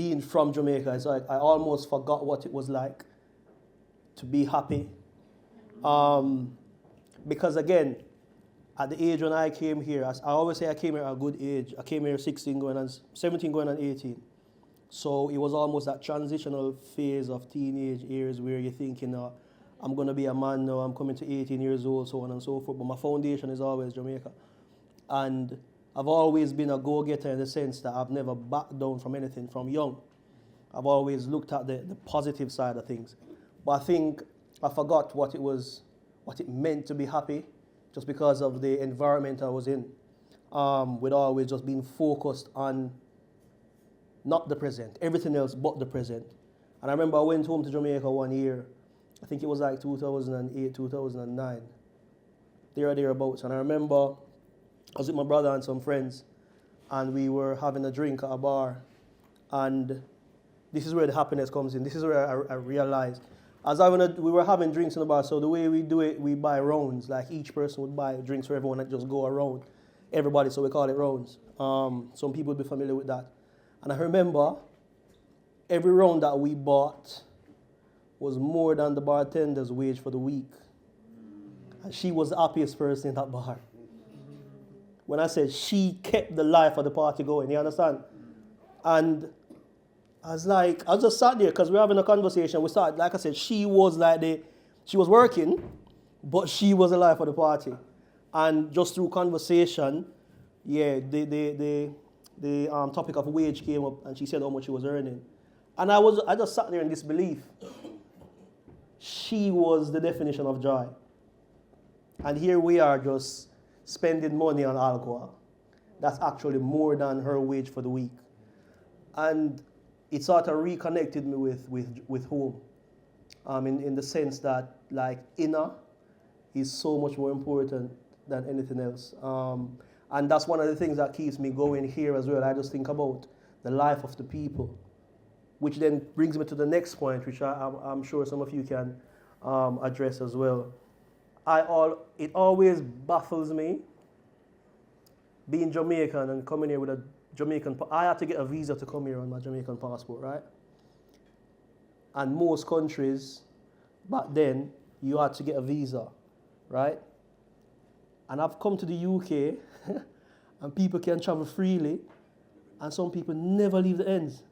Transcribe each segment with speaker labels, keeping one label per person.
Speaker 1: being from Jamaica, it's like I almost forgot what it was like to be happy. Because again, at the age when I came here, as I always say I came here at a good age. I came here 17 going on 18. So it was almost that transitional phase of teenage years where you're thinking, I'm going to be a man now, I'm coming to 18 years old, so on and so forth. But my foundation is always Jamaica. And I've always been a go-getter in the sense that I've never backed down from anything from young. I've always looked at the positive side of things. But I think I forgot what it meant to be happy just because of the environment I was in. With always just being focused on not the present, everything else but the present. And I remember I went home to Jamaica one year. I think it was like 2008, 2009. There or thereabouts. And I remember I was with my brother and some friends, and we were having a drink at a bar. And this is where the happiness comes in. This is where I realized. We were having drinks in the bar, so the way we do it, we buy rounds. Like each person would buy drinks for everyone and just go around. Everybody, so we call it rounds. Some people would be familiar with that. And I remember every round that we bought was more than the bartender's wage for the week. And she was the happiest person in that bar. When I said she kept the life of the party going, you understand? And I was just sat there because we were having a conversation. We started, like I said, she was working, but she was the life of the party. And just through conversation, the topic of wage came up, and she said how much she was earning. And I just sat there in disbelief. She was the definition of joy. And here we are just spending money on alcohol. That's actually more than her wage for the week. And it sort of reconnected me with home. In the sense that like inner is so much more important than anything else. And that's one of the things that keeps me going here as well. I just think about the life of the people, which then brings me to the next point, which I'm sure some of you can address as well. It always baffles me being Jamaican and coming here with a Jamaican. I had to get a visa to come here on my Jamaican passport, right? And most countries back then, you had to get a visa, right? And I've come to the UK, and people can travel freely, and some people never leave the ends.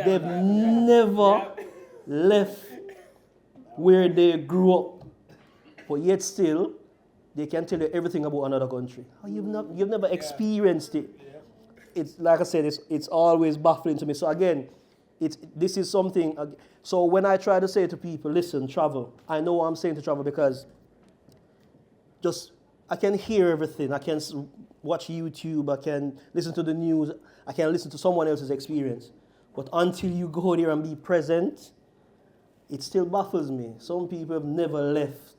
Speaker 1: They've never left where they grew up, but yet still, they can tell you everything about another country. Oh, you've never experienced it. It's like I said, it's always baffling to me. So again, this is something. So when I try to say to people, listen, travel. I know what I'm saying to travel because I can hear everything. I can watch YouTube. I can listen to the news. I can listen to someone else's experience. But until you go there and be present, it still baffles me. Some people have never left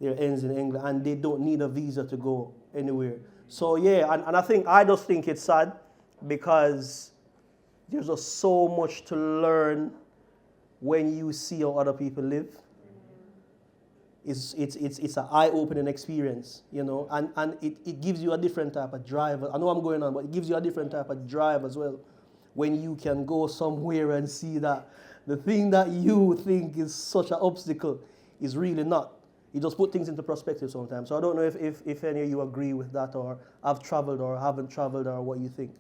Speaker 1: their ends in England, and they don't need a visa to go anywhere. So yeah, and I just think it's sad because there's just so much to learn when you see how other people live. It's an eye-opening experience, you know, and it gives you a different type of drive. I know I'm going on, but it gives you a different type of drive as well when you can go somewhere and see that the thing that you think is such an obstacle is really not. You just put things into perspective sometimes. So I don't know if any of you agree with that, or have traveled or haven't traveled, or what you think.